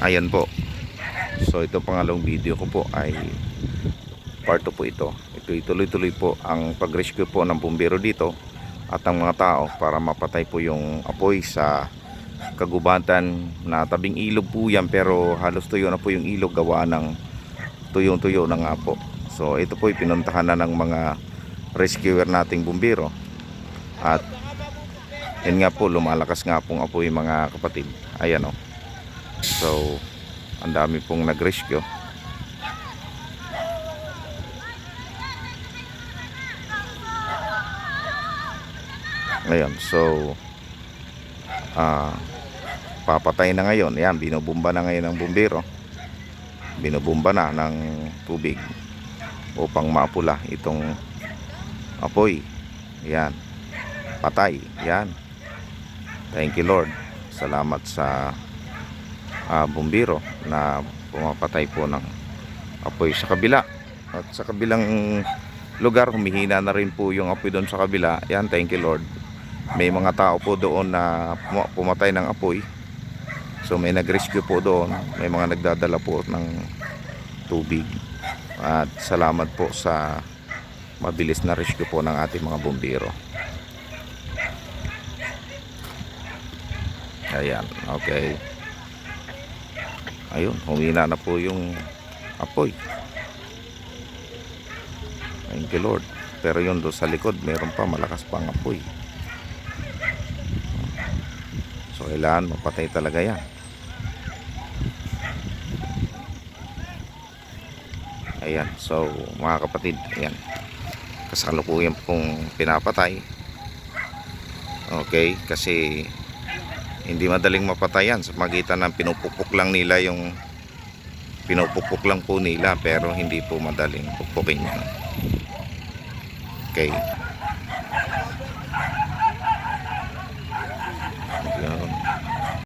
Ayan po. So ito pangalawang video ko po ay part 2 po ito. Ito ituloy-tuloy po ang pag-rescue po ng bumbero dito at ang mga tao para mapatay po yung apoy sa kagubatan na tabing ilog po yan, pero halos tuyo na po yung ilog gawa ng tuyong-tuyo na nga po. So ito po pinuntahan na ng mga rescuer nating bumbero at yun nga po, lumalakas nga pong apoy mga kapatid. Ayan o. So ang dami pong nag-rescue. Ayan, so papatay na ngayon. Ayan, binubumba na ngayon ng bumbero. Binubumba na ng tubig upang mapula itong apoy. Ayan, patay. Ayan, thank you Lord. Salamat sa bumbero na pumapatay po ng apoy sa kabila. At sa kabilang lugar, humihina na rin po yung apoy doon sa kabila. Ayan, thank you Lord. May mga tao po doon na pumatay ng apoy. So may nag-rescue po doon. May mga nagdadala po ng tubig. At salamat po sa mabilis na rescue po ng ating mga bumbero. Ayan, okay. Ayun, humina na po yung apoy. Thank you Lord. Pero yun doon sa likod, meron pa malakas pang apoy. So kailangan mapatay talaga yan. Ayan, so mga kapatid, ayan, kasalukuyan pong pinapatay. Okay, kasi hindi madaling mapatay yan sa magitan ng pinupukpok lang nila yung pinupukpok lang po nila, pero hindi po madaling pukpukin yan. Okay.